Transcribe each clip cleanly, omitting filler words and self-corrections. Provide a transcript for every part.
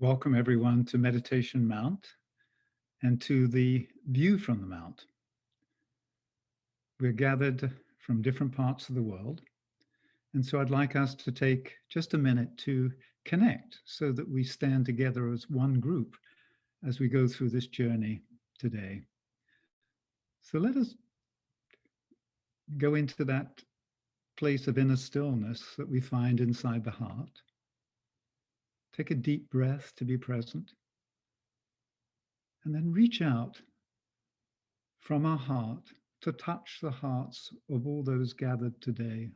Welcome everyone to Meditation Mount and to the view from the Mount. We're gathered from different parts of the world, and so I'd like us to take just a minute to connect so that we stand together as one group as we go through this journey today. So let us go into that place of inner stillness that we find inside the heart. Take a deep breath to be present, and then reach out from our heart to touch the hearts of all those gathered today.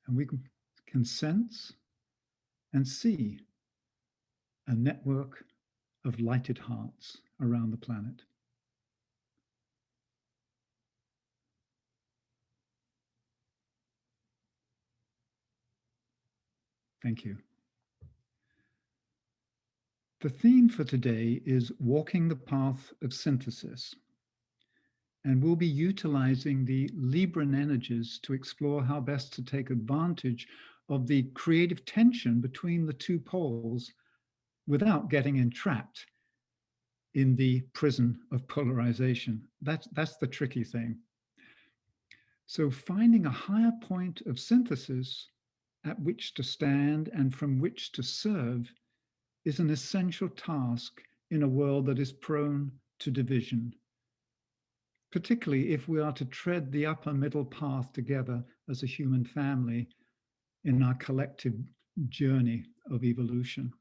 And we can sense and see a network of lighted hearts around the planet. Thank you. The theme for today is walking the path of synthesis, and we'll be utilizing the Libran energies to explore how best to take advantage of the creative tension between the two poles without getting entrapped in the prison of polarization. That's the tricky thing. So finding a higher point of synthesis at which to stand and from which to serve is an essential task in a world that is prone to division, particularly if we are to tread the upper middle path together as a human family in our collective journey of evolution.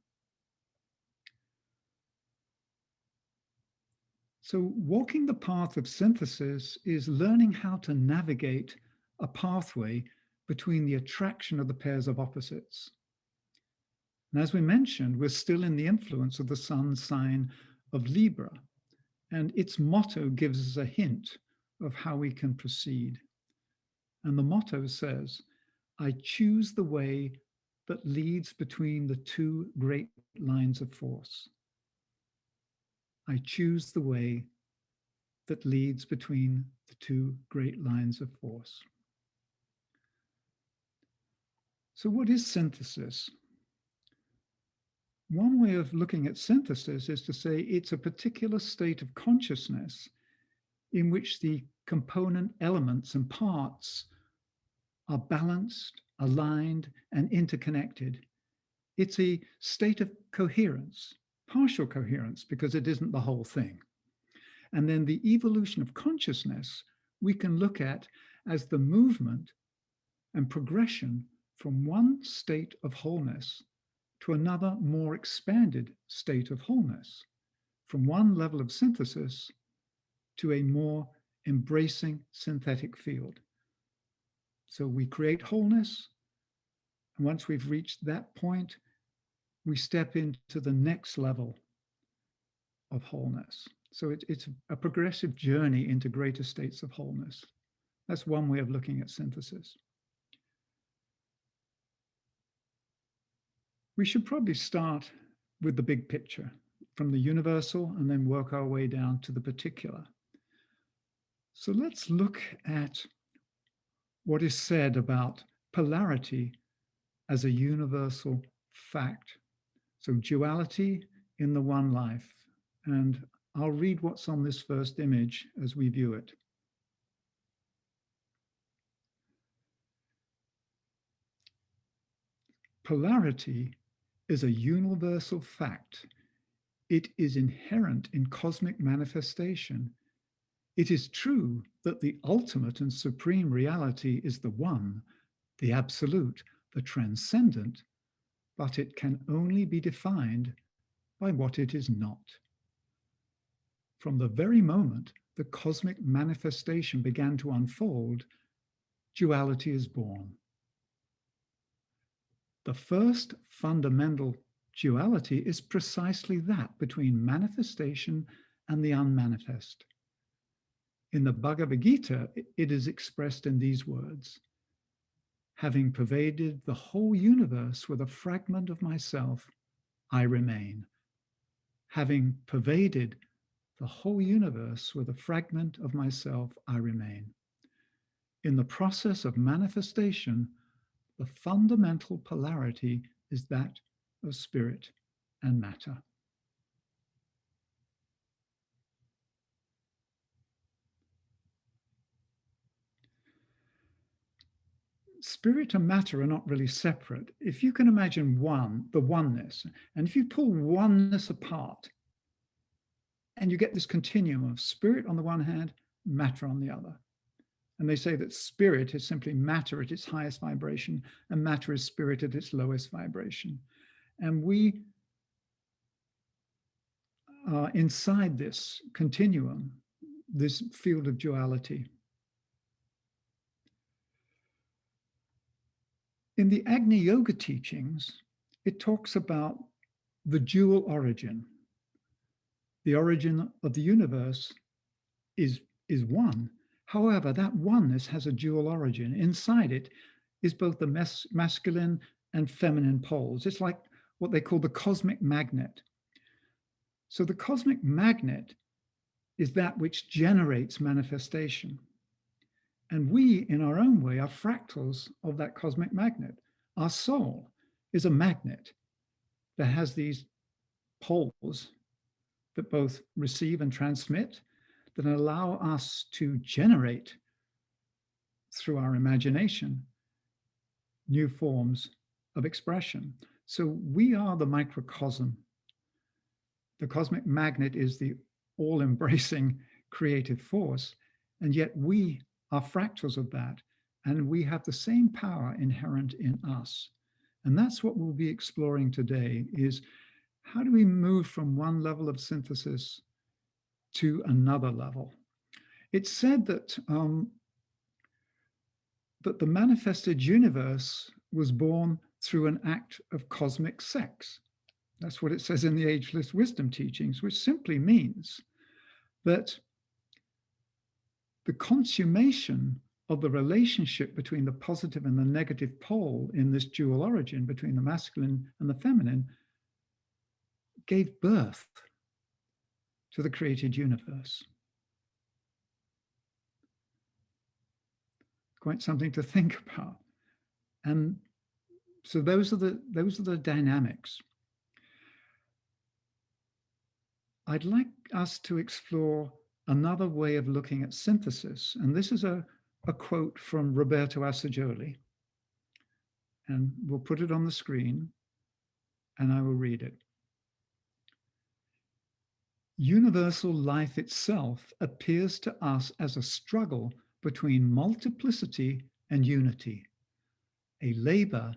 So walking the path of synthesis is learning how to navigate a pathway between the attraction of the pairs of opposites. And as we mentioned, we're still in the influence of the sun sign of Libra, and its motto gives us a hint of how we can proceed. And the motto says, "I choose the way that leads between the two great lines of force." I choose the way that leads between the two great lines of force. So what is synthesis? One way of looking at synthesis is to say it's a particular state of consciousness in which the component elements and parts are balanced, aligned, and interconnected. It's a state of coherence, partial coherence, because it isn't the whole thing. And then the evolution of consciousness we can look at as the movement and progression from one state of wholeness to another more expanded state of wholeness, from one level of synthesis to a more embracing synthetic field. So we create wholeness, and once we've reached that point, we step into the next level of wholeness. So it's a progressive journey into greater states of wholeness. That's one way of looking at synthesis. We should probably start with the big picture, from the universal, and then work our way down to the particular. So let's look at what is said about polarity as a universal fact. So duality in the one life. And I'll read what's on this first image as we view it. Polarity is a universal fact. It is inherent in cosmic manifestation. It is true that the ultimate and supreme reality is the one, the absolute, the transcendent, but it can only be defined by what it is not. From the very moment the cosmic manifestation began to unfold, duality is born. The first fundamental duality is precisely that between manifestation and the unmanifest. In the Bhagavad Gita, it is expressed in these words: "Having pervaded the whole universe with a fragment of myself, I remain. Having pervaded the whole universe with a fragment of myself, I remain." In the process of manifestation, the fundamental polarity is that of spirit and matter. Spirit and matter are not really separate. If you can imagine the oneness, and if you pull oneness apart, and you get this continuum of spirit on the one hand, matter on the other. And they say that spirit is simply matter at its highest vibration, and matter is spirit at its lowest vibration. And we are inside this continuum, this field of duality. In the Agni Yoga teachings, it talks about the dual origin. The origin of the universe is one. However, that oneness has a dual origin. Inside it is both the masculine and feminine poles. It's like what they call the cosmic magnet. So the cosmic magnet is that which generates manifestation. And we, in our own way, are fractals of that cosmic magnet. Our soul is a magnet that has these poles that both receive and transmit, that allow us to generate through our imagination new forms of expression. So we are the microcosm. The cosmic magnet is the all-embracing creative force, and yet we are fractals of that, and we have the same power inherent in us. And that's what we'll be exploring today, is how do we move from one level of synthesis to another level? It's said that, that the manifested universe was born through an act of cosmic sex. That's what it says in the Ageless Wisdom teachings, which simply means that the consummation of the relationship between the positive and the negative pole in this dual origin between the masculine and the feminine gave birth to the created universe. Quite something to think about. And so those are the dynamics. I'd like us to explore another way of looking at synthesis. And this is a quote from Roberto Assagioli. And we'll put it on the screen and I will read it. Universal life itself appears to us as a struggle between multiplicity and unity, a labor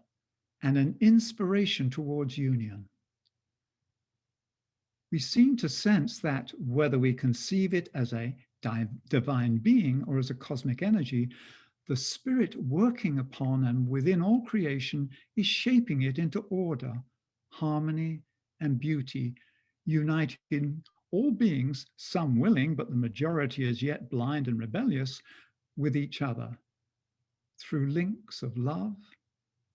and an inspiration towards union. We seem to sense that whether we conceive it as a divine being or as a cosmic energy, the spirit working upon and within all creation is shaping it into order, harmony, and beauty, uniting all beings, some willing, but the majority as yet blind and rebellious, with each other through links of love,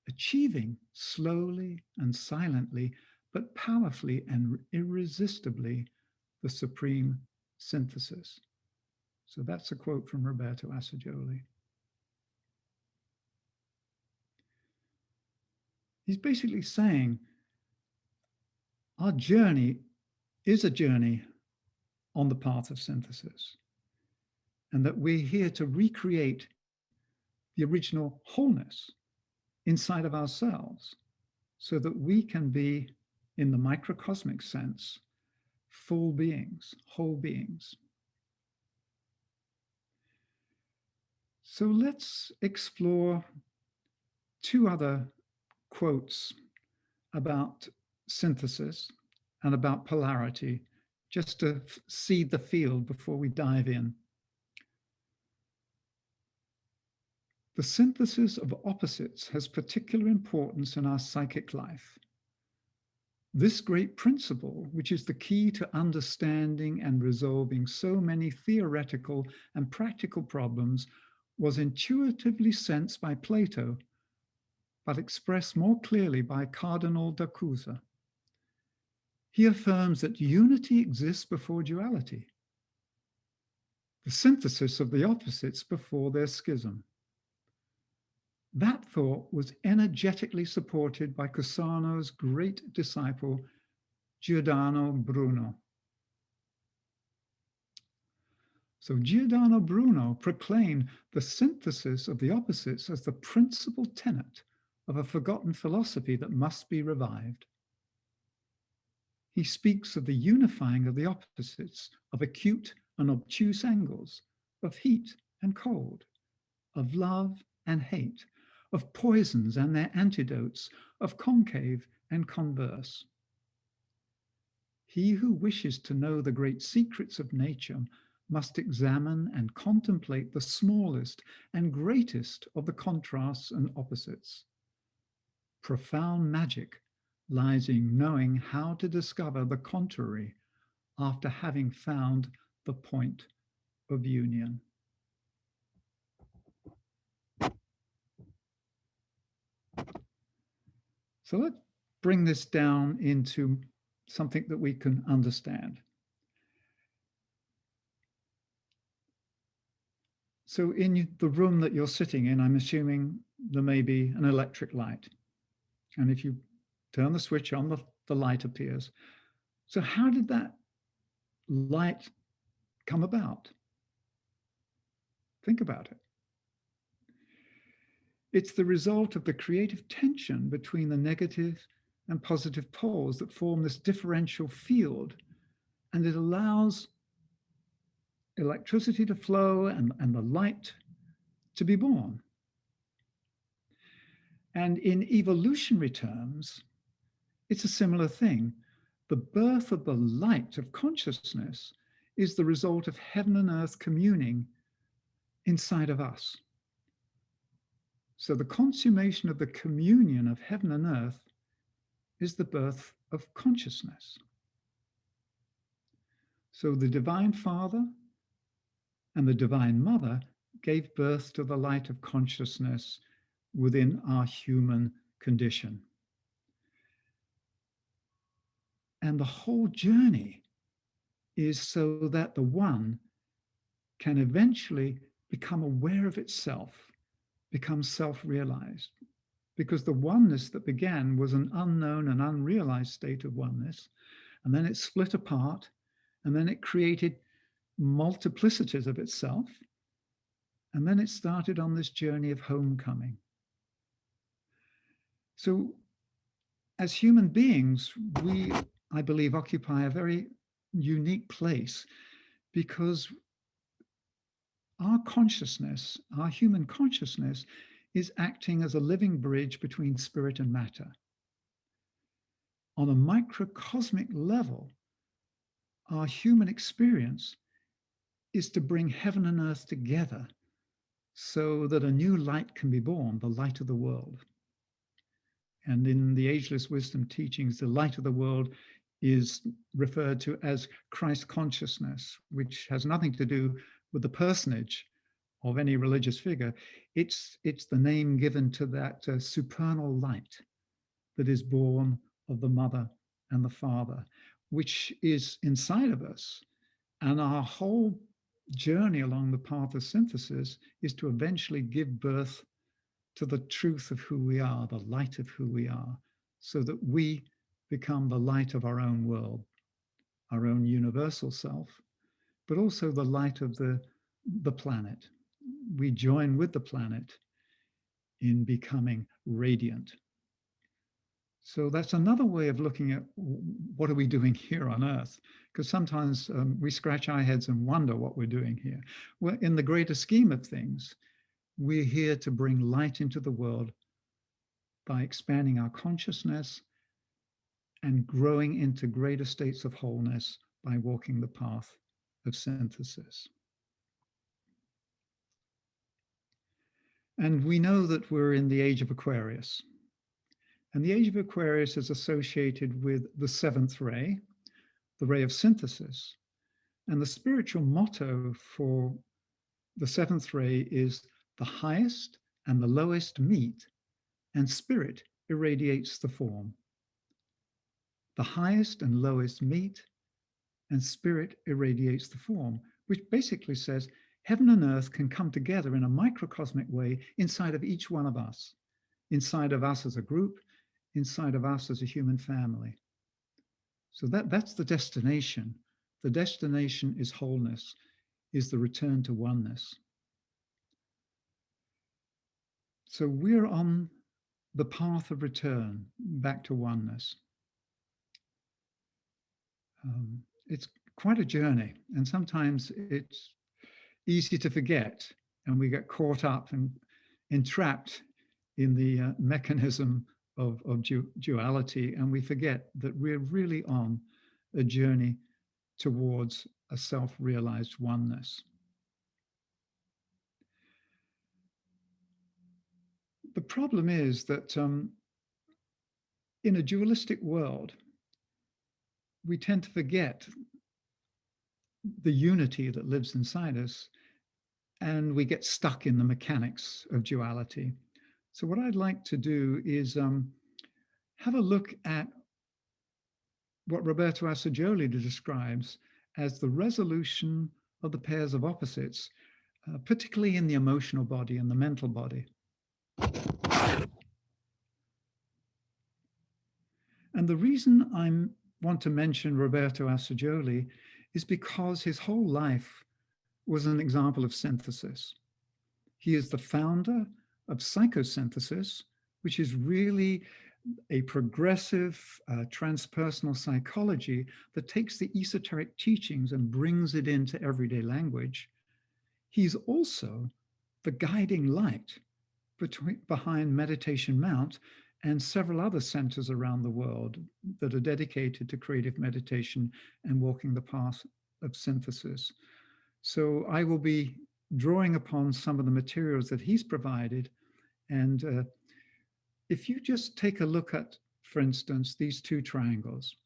achieving slowly and silently, but powerfully and irresistibly, the supreme synthesis. So that's a quote from Roberto Assagioli. He's basically saying our journey is a journey on the path of synthesis, and that we're here to recreate the original wholeness inside of ourselves so that we can be, in the microcosmic sense, full beings, whole beings. So let's explore two other quotes about synthesis and about polarity, just to seed the field before we dive in. The synthesis of opposites has particular importance in our psychic life. This great principle, which is the key to understanding and resolving so many theoretical and practical problems, was intuitively sensed by Plato, but expressed more clearly by Cardinal d'Accusa. He affirms that unity exists before duality, the synthesis of the opposites before their schism. That thought was energetically supported by Cusano's great disciple, Giordano Bruno. So Giordano Bruno proclaimed the synthesis of the opposites as the principal tenet of a forgotten philosophy that must be revived. He speaks of the unifying of the opposites, of acute and obtuse angles, of heat and cold, of love and hate, of poisons and their antidotes, of concave and converse. He who wishes to know the great secrets of nature must examine and contemplate the smallest and greatest of the contrasts and opposites. Profound magic lies in knowing how to discover the contrary after having found the point of union. So let's bring this down into something that we can understand. So in the room that you're sitting in, I'm assuming there may be an electric light. And if you turn the switch on, the light appears. So how did that light come about? Think about it. It's the result of the creative tension between the negative and positive poles that form this differential field. And it allows electricity to flow and the light to be born. And in evolutionary terms, it's a similar thing. The birth of the light of consciousness is the result of heaven and earth communing inside of us. So the consummation of the communion of heaven and earth is the birth of consciousness. So the Divine Father and the Divine Mother gave birth to the light of consciousness within our human condition. And the whole journey is so that the one can eventually become aware of itself, become self-realized. Because the oneness that began was an unknown and unrealized state of oneness, and then it split apart, and then it created multiplicities of itself, and then it started on this journey of homecoming. So as human beings, we, I believe, occupy a very unique place because our consciousness, our human consciousness, is acting as a living bridge between spirit and matter. On a microcosmic level, our human experience is to bring heaven and earth together so that a new light can be born, the light of the world. And in the ageless wisdom teachings, the light of the world is referred to as Christ consciousness, which has nothing to do with the personage of any religious figure. It's the name given to that supernal light that is born of the mother and the father, which is inside of us. And our whole journey along the path of synthesis is to eventually give birth to the truth of who we are, the light of who we are, so that we become the light of our own world, our own universal self, but also the light of the planet. We join with the planet in becoming radiant. So that's another way of looking at what are we doing here on Earth? Because sometimes we scratch our heads and wonder what we're doing here. Well, in the greater scheme of things, we're here to bring light into the world by expanding our consciousness and growing into greater states of wholeness by walking the path of synthesis. And we know that we're in the age of Aquarius. And the age of Aquarius is associated with the seventh ray, the ray of synthesis. And the spiritual motto for the seventh ray is the highest and the lowest meet, and spirit irradiates the form. The highest and lowest meet, and spirit irradiates the form, which basically says Heaven and earth can come together in a microcosmic way inside of each one of us, inside of us as a group, inside of us as a human family. So that's the destination. The destination is wholeness, is the return to oneness. So we're on the path of return back to oneness. It's quite a journey, and sometimes it's easy to forget, and we get caught up and entrapped in the mechanism of duality, and we forget that we're really on a journey towards a self-realized oneness. The problem is that in a dualistic world, we tend to forget the unity that lives inside us, and we get stuck in the mechanics of duality. So what I'd like to do is have a look at what Roberto Assagioli describes as the resolution of the pairs of opposites, particularly in the emotional body and the mental body. And the reason I want to mention Roberto Assagioli is because his whole life was an example of synthesis. He is the founder of psychosynthesis, which is really a progressive transpersonal psychology that takes the esoteric teachings and brings it into everyday language. He's also the guiding light behind Meditation Mount and several other centers around the world that are dedicated to creative meditation and walking the path of synthesis. So I will be drawing upon some of the materials that he's provided. And if you just take a look at, for instance, these two triangles,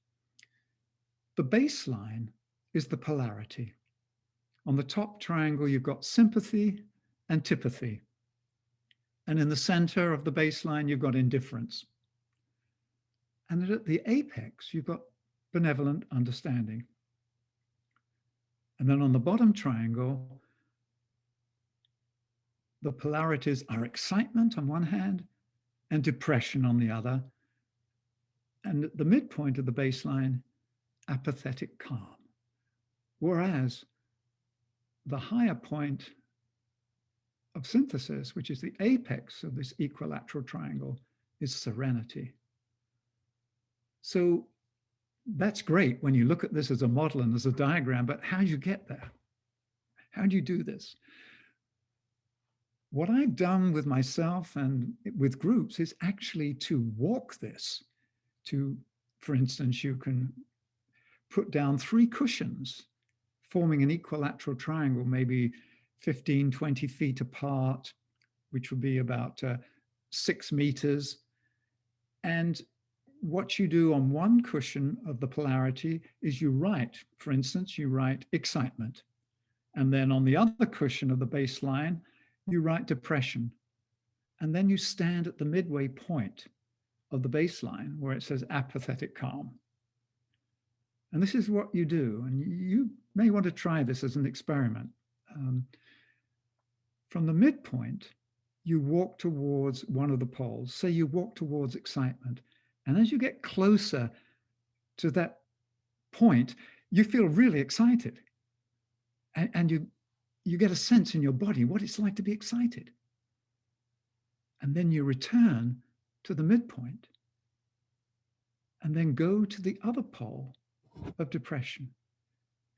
the baseline is the polarity. On the top triangle, you've got sympathy, antipathy. And in the center of the baseline, you've got indifference. And at the apex, you've got benevolent understanding. And then on the bottom triangle, the polarities are excitement on one hand and depression on the other. And at the midpoint of the baseline, apathetic calm. Whereas the higher point of synthesis, which is the apex of this equilateral triangle, is serenity. So that's great when you look at this as a model and as a diagram, but how do you get there? How do you do this? What I've done with myself and with groups is actually to walk this to, for instance, you can put down 3 cushions forming an equilateral triangle, maybe 15, 20 feet apart, which would be about 6 meters. And what you do on one cushion of the polarity is you write, for instance, you write excitement. And then on the other cushion of the baseline, you write depression. And then you stand at the midway point of the baseline where it says apathetic calm. And this is what you do. And you may want to try this as an experiment. From the midpoint, you walk towards one of the poles. Say you walk towards excitement. And as you get closer to that point, you feel really excited. And you get a sense in your body what it's like to be excited. And then you return to the midpoint and then go to the other pole of depression.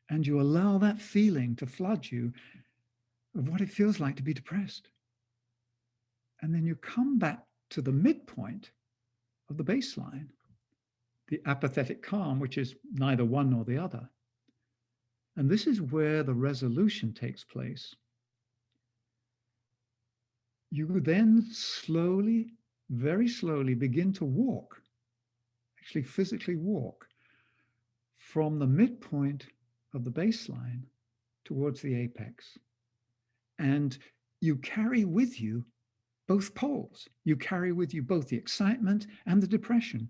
And you allow that feeling to flood you of what it feels like to be depressed. And then you come back to the midpoint of the baseline, the apathetic calm, which is neither one nor the other. And this is where the resolution takes place. You then slowly, very slowly begin to walk, actually physically walk, from the midpoint of the baseline towards the apex. And you carry with you both poles. You carry with you both the excitement and the depression.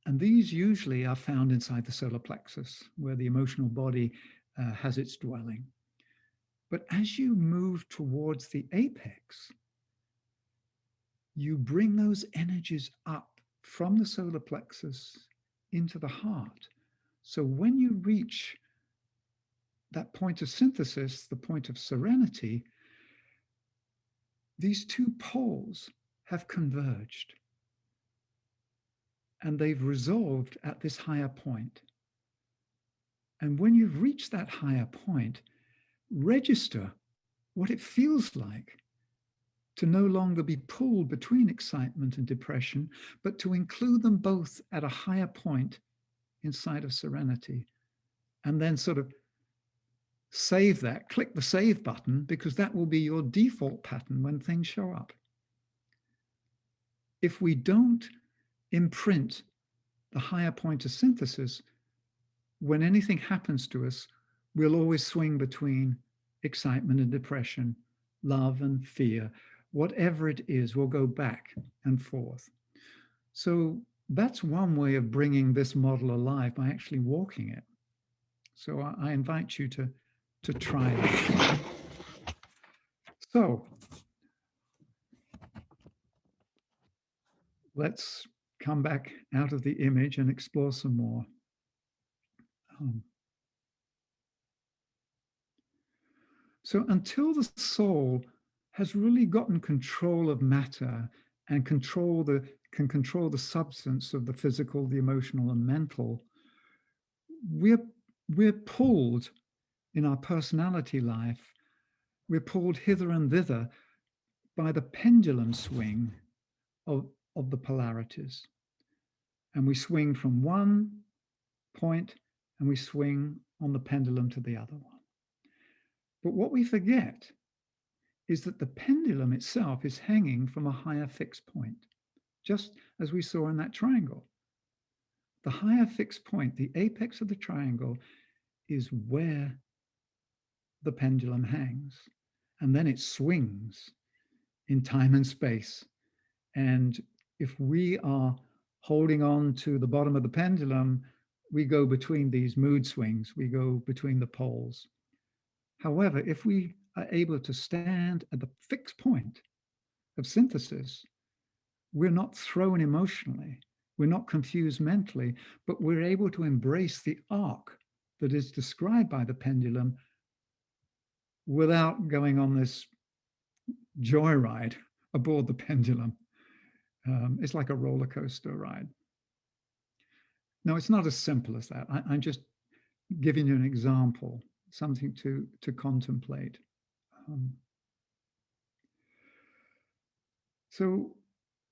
And these usually are found inside the solar plexus, where the emotional body has its dwelling. But as you move towards the apex, you bring those energies up from the solar plexus into the heart. So when you reach that point of synthesis, the point of serenity, these two poles have converged and they've resolved at this higher point. And when you've reached that higher point, register what it feels like to no longer be pulled between excitement and depression, but to include them both at a higher point inside of serenity. And then sort of save that, click the save button, because that will be your default pattern when things show up. If we don't imprint the higher point of synthesis, when anything happens to us, we'll always swing between excitement and depression, love and fear. Whatever it is, we'll go back and forth. So that's one way of bringing this model alive, by actually walking it. So I invite you to try that. So let's come back out of the image and explore some more. So until the soul has really gotten control of matter and can control the substance of the physical, the emotional, and mental, we're pulled in our personality life, we're pulled hither and thither by the pendulum swing of the polarities. And we swing from one point and we swing on the pendulum to the other one. But what we forget is that the pendulum itself is hanging from a higher fixed point, just as we saw in that triangle. The higher fixed point, the apex of the triangle, is where the pendulum hangs. And then it swings in time and space. And if we are holding on to the bottom of the pendulum, we go between these mood swings, we go between the poles. However, if we are able to stand at the fixed point of synthesis, we're not thrown emotionally, we're not confused mentally, but we're able to embrace the arc that is described by the pendulum without going on this joyride aboard the pendulum. It's like a roller coaster ride. Now, it's not as simple as that. I'm just giving you an example, something to contemplate. So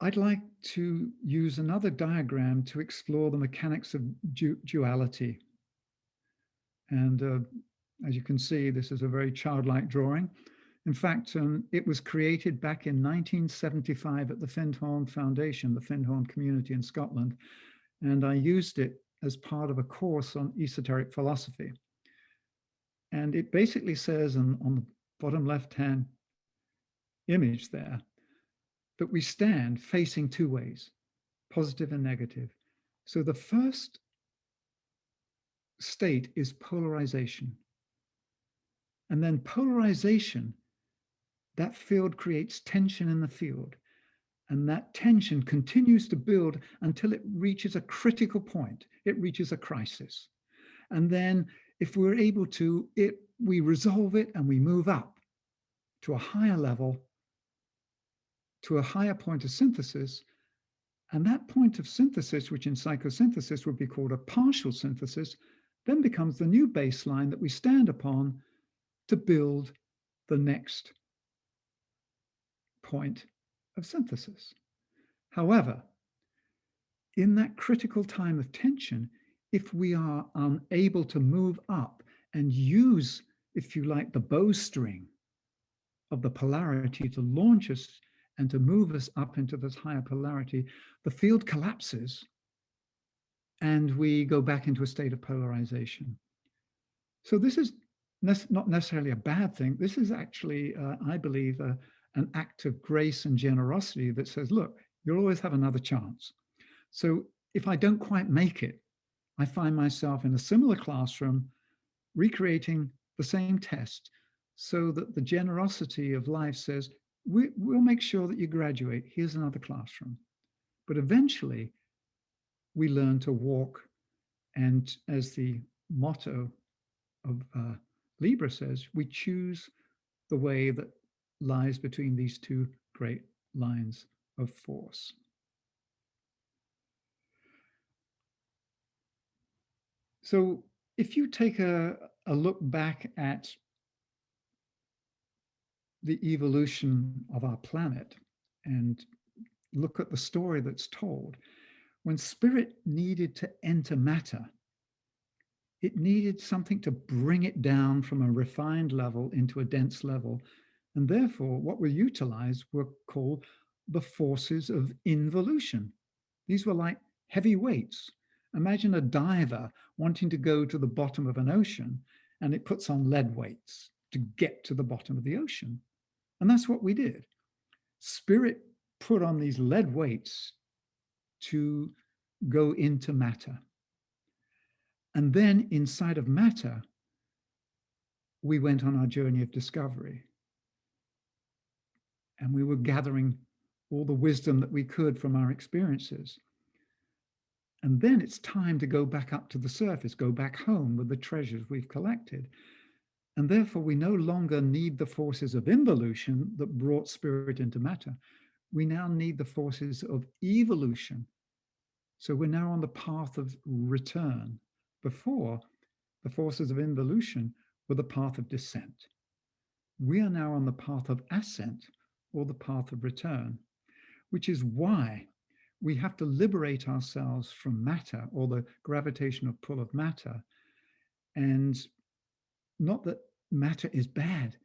I'd like to use another diagram to explore the mechanics of duality. And as you can see, this is a very childlike drawing. In fact, it was created back in 1975 at the Findhorn Foundation, the Findhorn community in Scotland. And I used it as part of a course on esoteric philosophy. And it basically says on the bottom left-hand image there, that we stand facing two ways, positive and negative. So the first state is polarization. And then polarization, that field creates tension in the field. And that tension continues to build until it reaches a critical point. It reaches a crisis. And then if we're able to, we resolve it and we move up to a higher level, to a higher point of synthesis. And that point of synthesis, which in psychosynthesis would be called a partial synthesis, then becomes the new baseline that we stand upon to build the next point of synthesis. However, in that critical time of tension, if we are unable to move up and use, if you like, the bowstring of the polarity to launch us and to move us up into this higher polarity, the field collapses and we go back into a state of polarization. So this is not necessarily a bad thing. This is actually, I believe, an act of grace and generosity that says, look, you'll always have another chance. So if I don't quite make it, I find myself in a similar classroom recreating the same test so that the generosity of life says, we'll make sure that you graduate. Here's another classroom. But eventually, we learn to walk. And as the motto of Libra says, we choose the way that lies between these two great lines of force. So if you take a look back at the evolution of our planet and look at the story that's told, when spirit needed to enter matter, it needed something to bring it down from a refined level into a dense level. And therefore, what were utilized were called the forces of involution. These were like heavy weights. Imagine a diver wanting to go to the bottom of an ocean, and it puts on lead weights to get to the bottom of the ocean. And that's what we did. Spirit put on these lead weights to go into matter. And then inside of matter, we went on our journey of discovery. And we were gathering all the wisdom that we could from our experiences. And then it's time to go back up to the surface, go back home with the treasures we've collected. And therefore, we no longer need the forces of involution that brought spirit into matter. We now need the forces of evolution. So we're now on the path of return. Before, the forces of involution were the path of descent. We are now on the path of ascent, or the path of return, which is why we have to liberate ourselves from matter, or the gravitational pull of matter. And not that matter is bad,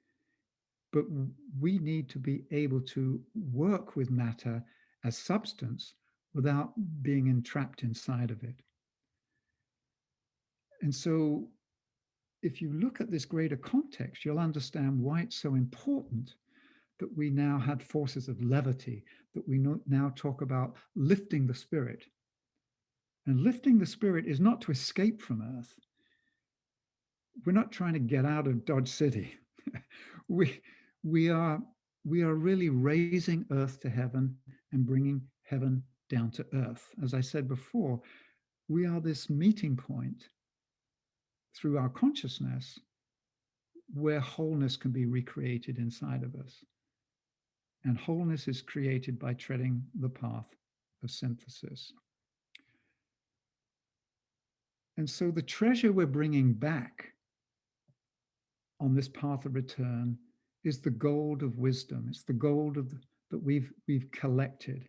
but we need to be able to work with matter as substance without being entrapped inside of it. And so if you look at this greater context, you'll understand why it's so important that we now had forces of levity, that we now talk about lifting the spirit. And lifting the spirit is not to escape from Earth. We're not trying to get out of Dodge City. we are really raising Earth to heaven and bringing heaven down to Earth. As I said before, we are this meeting point through our consciousness where wholeness can be recreated inside of us. And wholeness is created by treading the path of synthesis. And so the treasure we're bringing back on this path of return is the gold of wisdom. It's the gold that we've collected.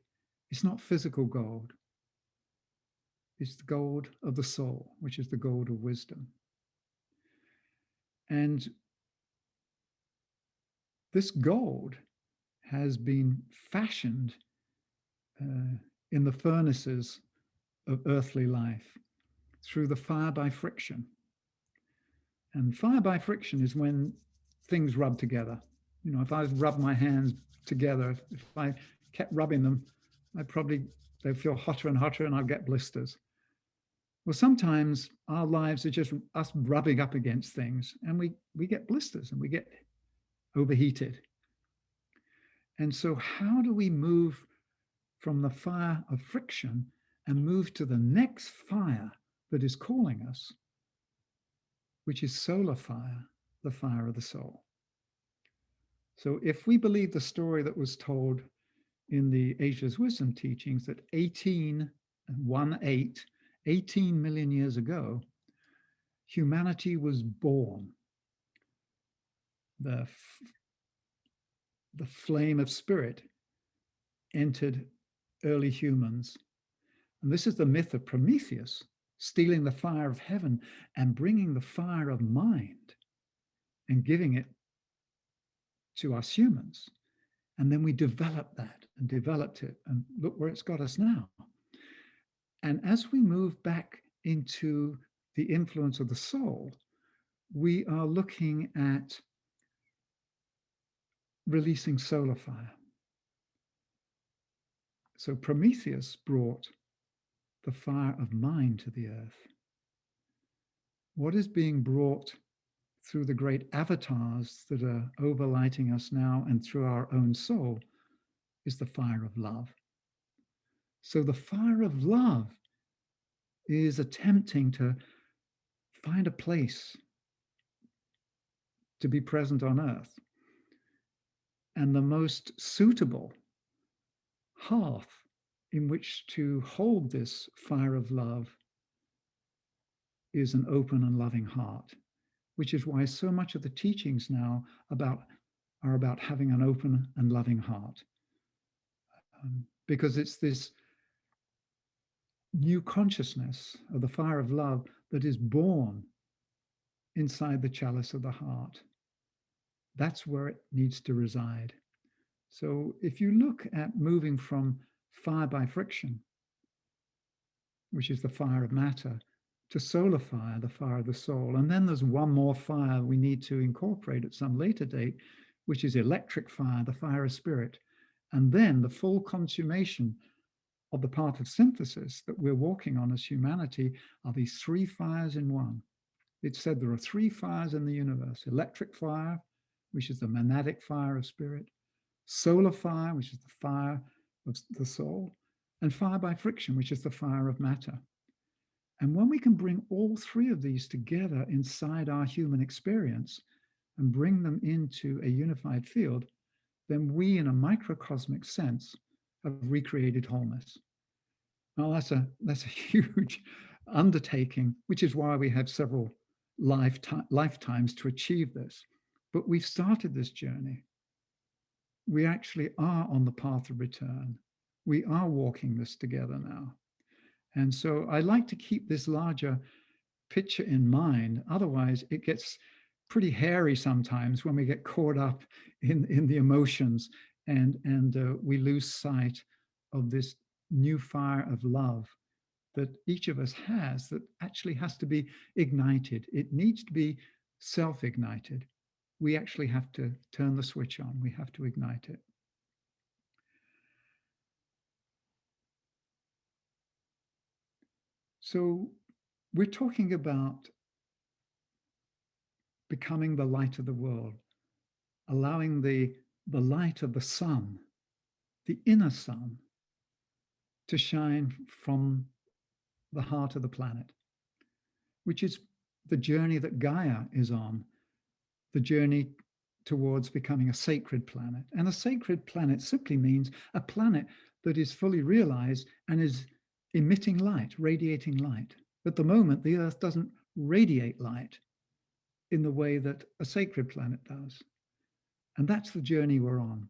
It's not physical gold. It's the gold of the soul, which is the gold of wisdom. And this gold has been fashioned in the furnaces of earthly life through the fire by friction. And fire by friction is when things rub together. You know, if I rub my hands together, if I kept rubbing them, they'd feel hotter and hotter and I'd get blisters. Well, sometimes our lives are just us rubbing up against things and we get blisters and we get overheated. And so how do we move from the fire of friction and move to the next fire that is calling us, which is solar fire, the fire of the soul? So if we believe the story that was told in the Ageless Wisdom teachings that 18 million years ago, humanity was born. The flame of spirit entered early humans. And this is the myth of Prometheus, stealing the fire of heaven and bringing the fire of mind and giving it to us humans. And then we developed that and developed it, and look where it's got us now. And as we move back into the influence of the soul, we are looking at releasing solar fire. So Prometheus brought the fire of mind to the earth. What is being brought through the great avatars that are overlighting us now and through our own soul is the fire of love. So the fire of love is attempting to find a place to be present on earth. And the most suitable hearth in which to hold this fire of love is an open and loving heart, which is why so much of the teachings now are about having an open and loving heart. Because it's this new consciousness of the fire of love that is born inside the chalice of the heart. That's where it needs to reside. So if you look at moving from fire by friction, which is the fire of matter, to solar fire, the fire of the soul, and then there's one more fire we need to incorporate at some later date, which is electric fire, the fire of spirit, and then the full consummation of the path of synthesis that we're walking on as humanity are these three fires in one. It's said there are three fires in the universe: electric fire, which is the monadic fire of spirit; solar fire, which is the fire of the soul; and fire by friction, which is the fire of matter. And when we can bring all three of these together inside our human experience and bring them into a unified field, then we, in a microcosmic sense, have recreated wholeness. Now, that's a huge undertaking, which is why we have several lifetimes to achieve this. But we've started this journey. We actually are on the path of return. We are walking this together now. And so I like to keep this larger picture in mind. Otherwise, it gets pretty hairy sometimes when we get caught up in the emotions and we lose sight of this new fire of love that each of us has that actually has to be ignited. It needs to be self-ignited. We actually have to turn the switch on. We have to ignite it. So we're talking about becoming the light of the world, allowing the light of the sun, the inner sun, to shine from the heart of the planet, which is the journey that Gaia is on, the journey towards becoming a sacred planet. And a sacred planet simply means a planet that is fully realized and is emitting light, radiating light. At the moment, the Earth doesn't radiate light in the way that a sacred planet does. And that's the journey we're on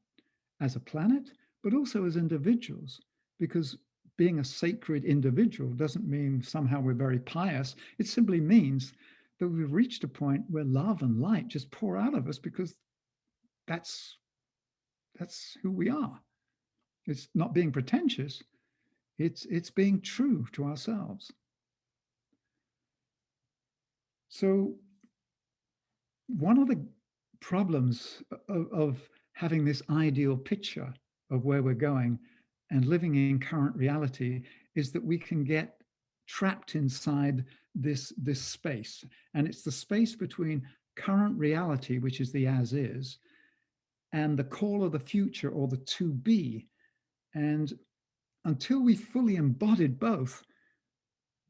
as a planet, but also as individuals, because being a sacred individual doesn't mean somehow we're very pious. It simply means that we've reached a point where love and light just pour out of us because that's who we are. It's not being pretentious. It's being true to ourselves. So one of the problems of having this ideal picture of where we're going and living in current reality is that we can get trapped inside this space. And it's the space between current reality, which is the as is, and the call of the future, or the to be. And until we fully embodied both,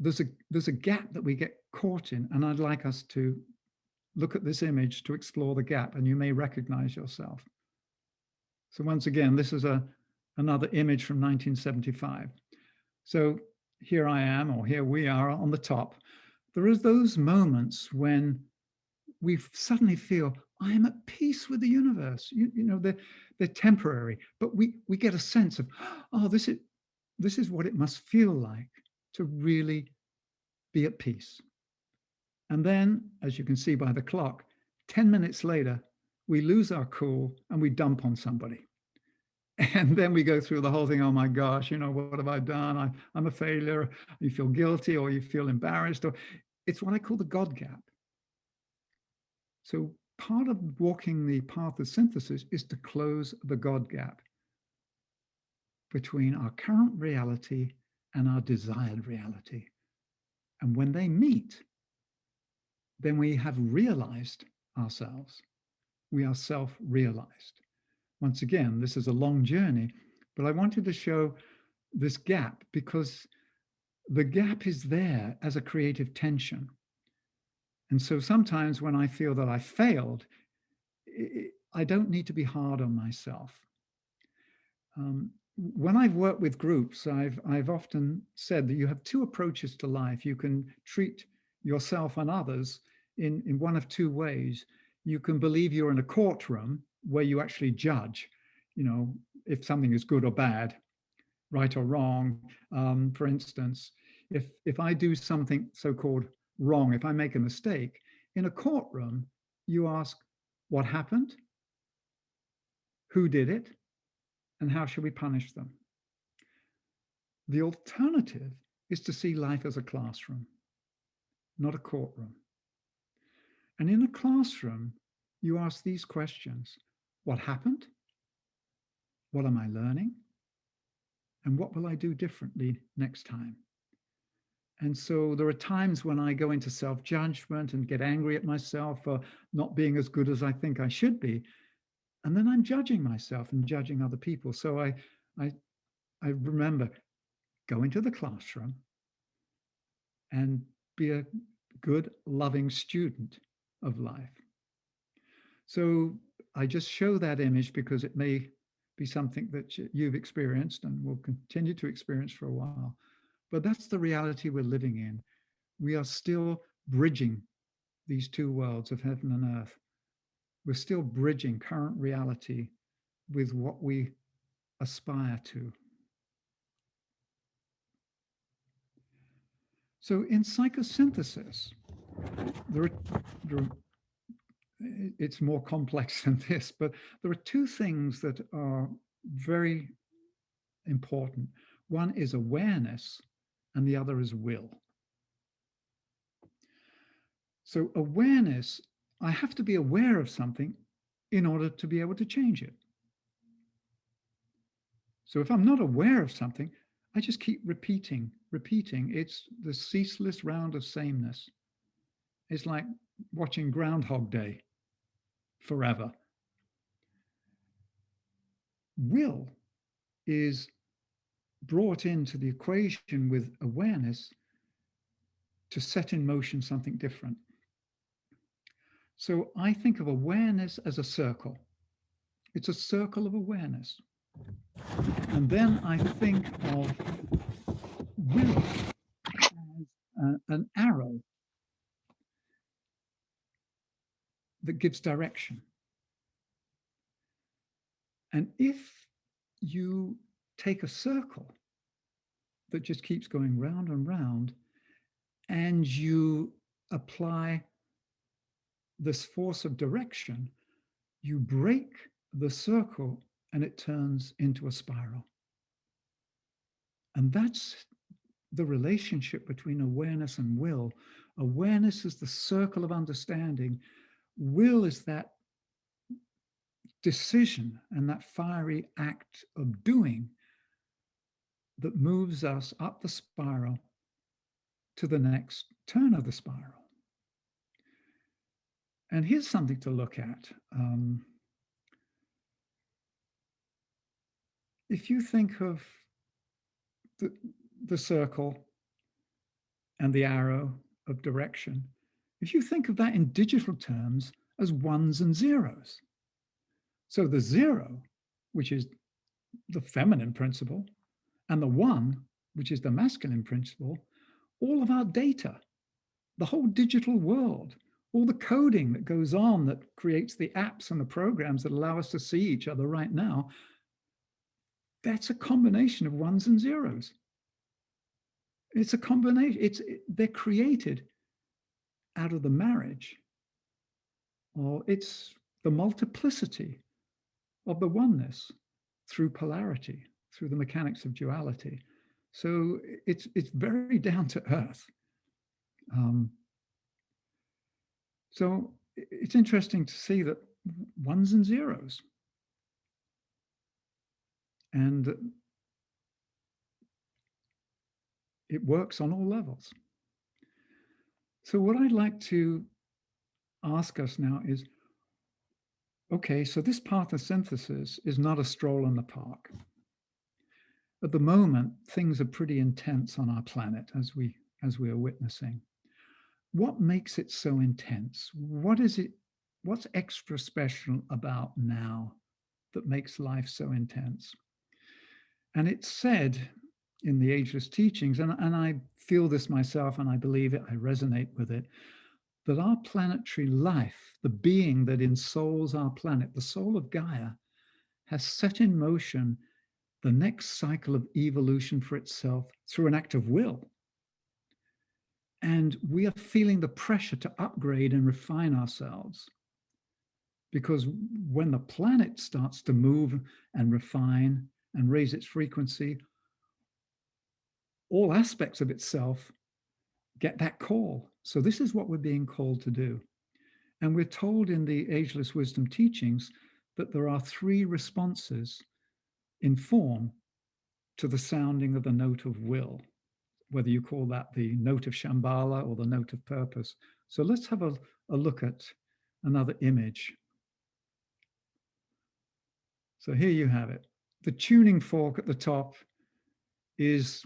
there's a gap that we get caught in. And I'd like us to look at this image to explore the gap, and you may recognize yourself. So once again, this is another image from 1975. So here I am, or here we are on the top. There is those moments when we suddenly feel, I am at peace with the universe. You know, they're temporary, but we get a sense of, oh, this is what it must feel like to really be at peace. And then, as you can see by the clock, 10 minutes later, we lose our cool and we dump on somebody. And then we go through the whole thing. Oh my gosh, you know, what have I done? I'm a failure. You feel guilty, or you feel embarrassed, or it's what I call the God gap. So part of walking the path of synthesis is to close the God gap between our current reality and our desired reality. And when they meet, then we have realized ourselves. We are self-realized. Once again, this is a long journey, but I wanted to show this gap because the gap is there as a creative tension. And so sometimes when I feel that I failed, I don't need to be hard on myself. When I've worked with groups, I've often said that you have two approaches to life. You can treat yourself and others in one of two ways. You can believe you're in a courtroom where you actually judge, if something is good or bad, right or wrong. For instance, if I do something so-called wrong, if I make a mistake, in a courtroom, you ask, what happened? Who did it? And how should we punish them? The alternative is to see life as a classroom, not a courtroom. And in a classroom, you ask these questions. What happened? What am I learning? And what will I do differently next time? And so there are times when I go into self-judgment and get angry at myself for not being as good as I think I should be. And then I'm judging myself and judging other people. So I remember go into the classroom and be a good, loving student of life. So I just show that image because it may be something that you've experienced and will continue to experience for a while. But that's the reality we're living in. We are still bridging these two worlds of heaven and earth. We're still bridging current reality with what we aspire to. So in psychosynthesis, there are, it's more complex than this, but there are two things that are very important. One is awareness, and the other is will. So awareness, I have to be aware of something in order to be able to change it. So if I'm not aware of something, I just keep repeating. It's the ceaseless round of sameness. It's like watching Groundhog Day forever. Will is brought into the equation with awareness to set in motion something different. So I think of awareness as a circle. It's a circle of awareness. And then I think of will as an arrow that gives direction. And if you take a circle that just keeps going round and round, and you apply this force of direction, you break the circle and it turns into a spiral. And that's the relationship between awareness and will. Awareness is the circle of understanding. Will is that decision and that fiery act of doing that moves us up the spiral to the next turn of the spiral. And here's something to look at. If you think of the circle and the arrow of direction, if you think of that in digital terms as ones and zeros. So the zero, which is the feminine principle, and the one, which is the masculine principle, all of our data, the whole digital world, all the coding that goes on that creates the apps and the programs that allow us to see each other right now, that's a combination of ones and zeros. It's a combination. They're created out of the marriage, or it's the multiplicity of the oneness through polarity, through the mechanics of duality. So it's very down to earth. So it's interesting to see that ones and zeros. And it works on all levels. So what I'd like to ask us now is, okay, so this path of synthesis is not a stroll in the park. At the moment, things are pretty intense on our planet as we are witnessing. What makes it so intense? What is it? What's extra special about now that makes life so intense? And it's said in the ageless teachings, and I feel this myself and I believe it, I resonate with it, that our planetary life, the being that ensouls our planet, the soul of Gaia, has set in motion the next cycle of evolution for itself through an act of will. And we are feeling the pressure to upgrade and refine ourselves. Because when the planet starts to move and refine and raise its frequency, all aspects of itself get that call. So this is what we're being called to do. And we're told in the Ageless Wisdom teachings that there are 3 responses in form to the sounding of the note of will, whether you call that the note of Shambhala or the note of purpose. So let's have a look at another image. So here you have it. The tuning fork at the top is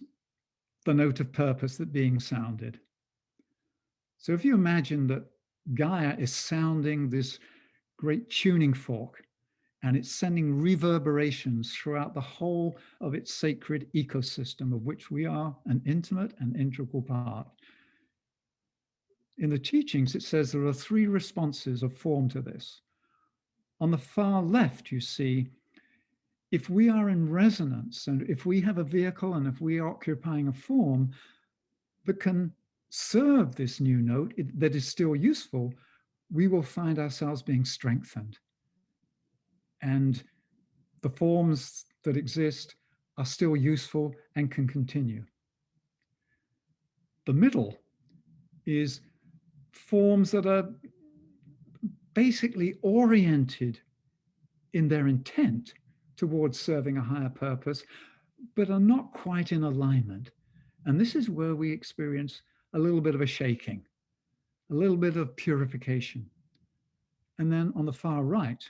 the note of purpose that's being sounded. So if you imagine that Gaia is sounding this great tuning fork, and it's sending reverberations throughout the whole of its sacred ecosystem, of which we are an intimate and integral part. In the teachings, it says there are 3 responses of form to this. On the far left, you see, if we are in resonance, and if we have a vehicle, and if we are occupying a form that can serve this new note that is still useful, we will find ourselves being strengthened. And the forms that exist are still useful and can continue. The middle is forms that are basically oriented in their intent towards serving a higher purpose, but are not quite in alignment. And this is where we experience a little bit of a shaking, a little bit of purification. And then on the far right,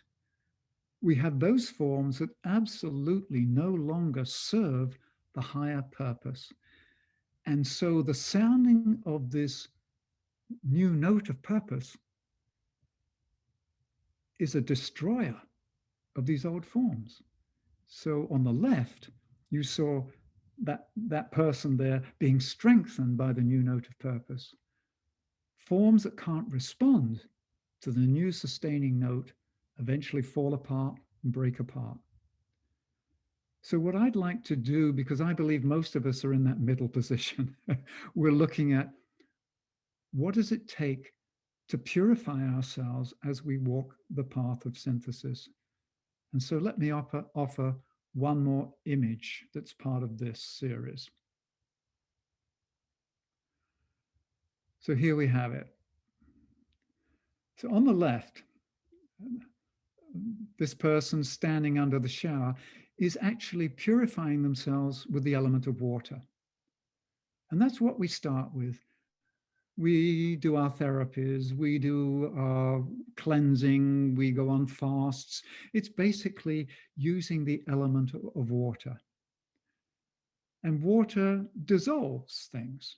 we have those forms that absolutely no longer serve the higher purpose. And so the sounding of this new note of purpose is a destroyer of these old forms. So on the left, you saw that person there being strengthened by the new note of purpose. Forms that can't respond to the new sustaining note eventually fall apart and break apart. So what I'd like to do, because I believe most of us are in that middle position, we're looking at what does it take to purify ourselves as we walk the path of synthesis. And so let me offer one more image that's part of this series. So here we have it. So on the left, this person standing under the shower is actually purifying themselves with the element of water. And that's what we start with. We do our therapies, we do our cleansing, we go on fasts. It's basically using the element of water. And water dissolves things.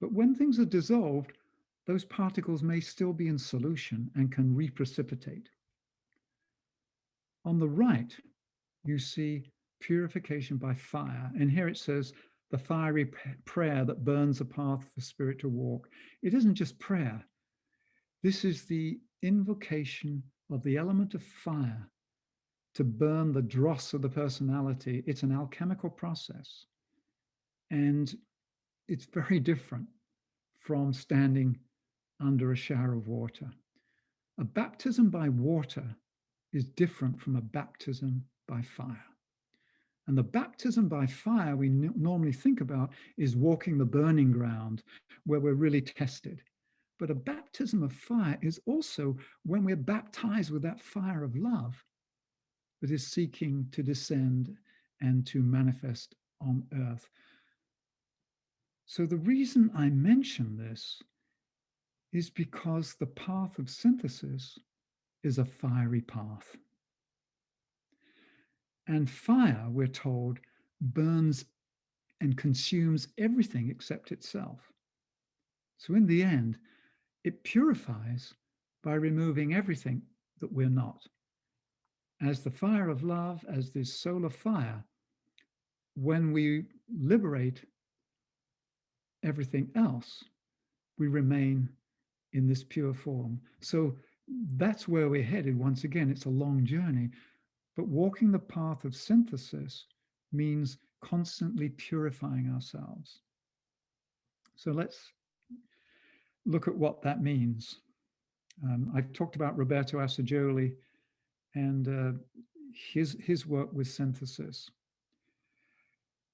But when things are dissolved, those particles may still be in solution and can reprecipitate. On the right, you see purification by fire. And here it says, the fiery prayer that burns a path for spirit to walk. It isn't just prayer. This is the invocation of the element of fire to burn the dross of the personality. It's an alchemical process. And it's very different from standing under a shower of water. A baptism by water is different from a baptism by fire. And the baptism by fire we normally think about is walking the burning ground where we're really tested. But a baptism of fire is also when we're baptized with that fire of love that is seeking to descend and to manifest on earth. So the reason I mention this is because the path of synthesis is a fiery path. And fire, we're told, burns and consumes everything except itself. So in the end, it purifies by removing everything that we're not. As the fire of love, as this solar fire, when we liberate everything else, we remain in this pure form. So that's where we're headed. Once again, it's a long journey, but walking the path of synthesis means constantly purifying ourselves. So let's look at what that means. I've talked about Roberto Assagioli and his work with synthesis.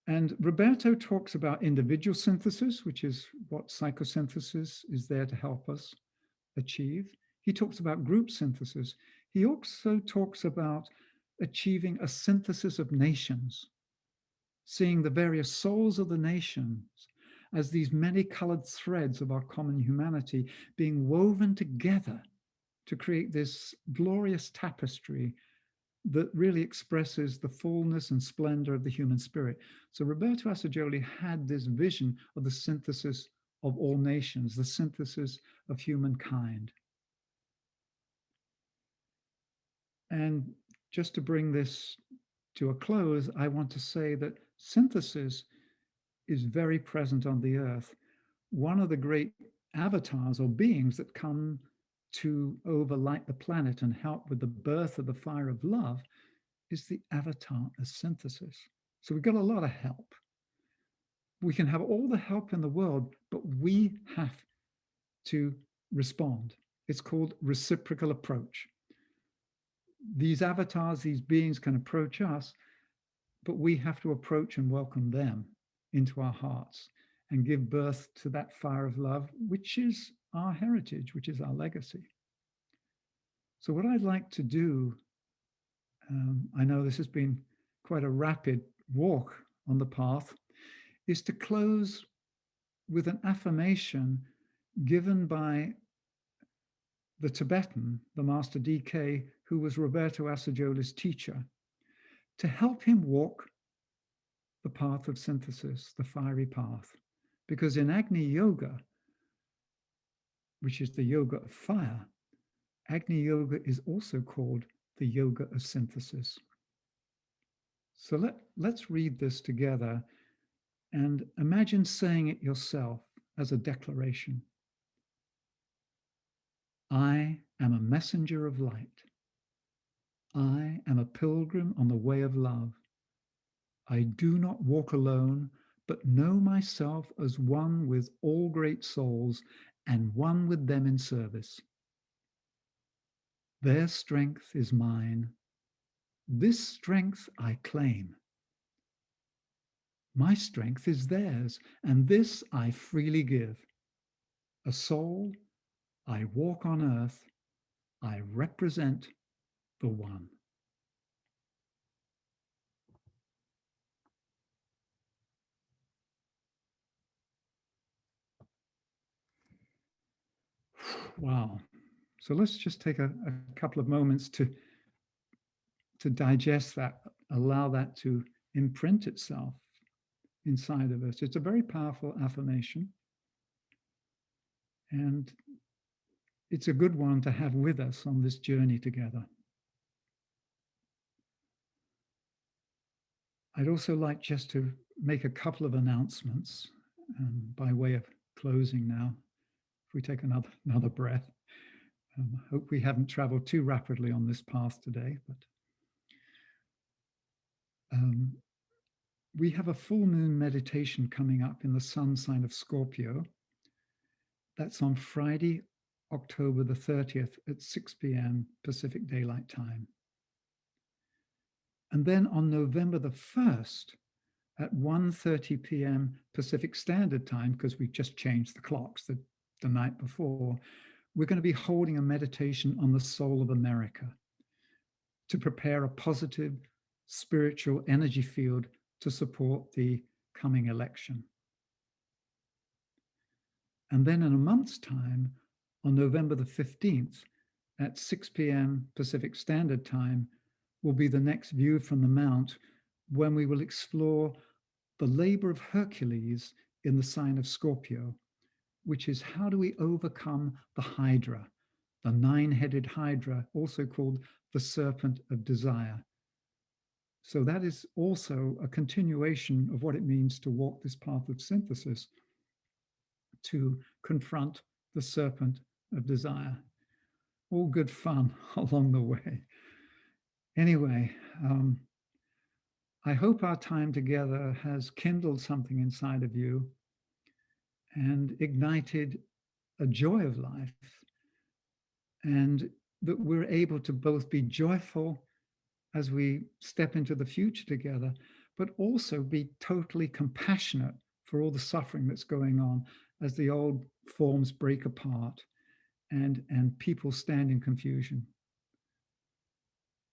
And Roberto talks about individual synthesis, which is what psychosynthesis is there to help us achieve. He talks about group synthesis. He also talks about achieving a synthesis of nations, seeing the various souls of the nations as these many colored threads of our common humanity being woven together to create this glorious tapestry that really expresses the fullness and splendor of the human spirit. So Roberto Assagioli had this vision of the synthesis of all nations, the synthesis of humankind. And just to bring this to a close, I want to say that synthesis is very present on the earth. One of the great avatars or beings that come to overlight the planet and help with the birth of the fire of love is the avatar of synthesis. So we've got a lot of help. We can have all the help in the world, but we have to respond. It's called reciprocal approach. These avatars, these beings can approach us, but we have to approach and welcome them into our hearts and give birth to that fire of love, which is our heritage, which is our legacy. So what I'd like to do, I know this has been quite a rapid walk on the path, is to close with an affirmation given by the Tibetan, the Master DK, who was Roberto Assagioli's teacher, to help him walk the path of synthesis, the fiery path. Because in Agni Yoga, which is the yoga of fire, Agni Yoga is also called the yoga of synthesis. So let's read this together and imagine saying it yourself as a declaration. I am a messenger of light. I am a pilgrim on the way of love. I do not walk alone, but know myself as one with all great souls and one with them in service. Their strength is mine. This strength I claim. My strength is theirs, and this I freely give. A soul, I walk on earth. I represent the one. Wow. So let's just take a couple of moments to digest that, allow that to imprint itself inside of us. It's a very powerful affirmation. And it's a good one to have with us on this journey together. I'd also like just to make a couple of announcements by way of closing now. If we take another breath. Hope we haven't traveled too rapidly on this path today, but we have a full moon meditation coming up in the sun sign of Scorpio. That's on Friday, October the 30th at 6 p.m. Pacific Daylight Time. And then on November the 1st at 1:30 p.m. Pacific Standard Time, because we just changed the clocks the night before, we're going to be holding a meditation on the soul of America to prepare a positive spiritual energy field to support the coming election. And then in a month's time, on November the 15th at 6 p.m. Pacific Standard Time will be the next view from the Mount, when we will explore the labor of Hercules in the sign of Scorpio, which is how do we overcome the Hydra, the nine-headed Hydra, also called the serpent of desire. So that is also a continuation of what it means to walk this path of synthesis, to confront the serpent of desire. All good fun along the way. Anyway, I hope our time together has kindled something inside of you and ignited a joy of life, and that we're able to both be joyful as we step into the future together, but also be totally compassionate for all the suffering that's going on as the old forms break apart and people stand in confusion.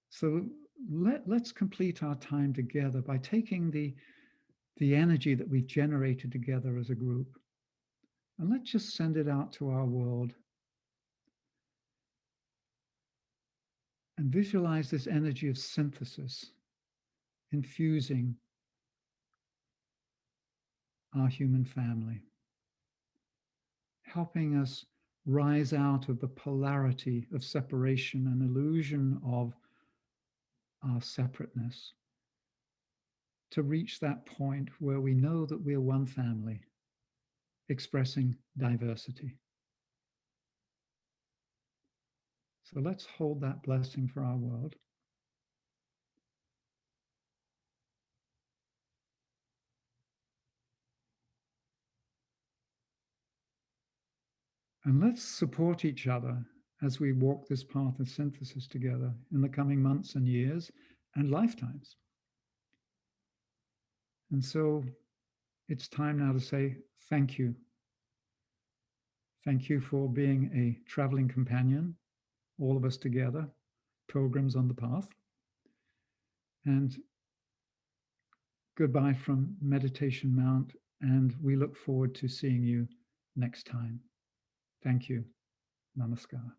So let's complete our time together by taking the energy that we've generated together as a group, and let's just send it out to our world and visualize this energy of synthesis infusing our human family, helping us rise out of the polarity of separation and illusion of our separateness, to reach that point where we know that we're one family expressing diversity. So let's hold that blessing for our world. And let's support each other as we walk this path of synthesis together in the coming months and years and lifetimes. And so it's time now to say thank you. Thank you for being a traveling companion, all of us together, pilgrims on the path. And goodbye from Meditation Mount, and we look forward to seeing you next time. Thank you. Namaskar.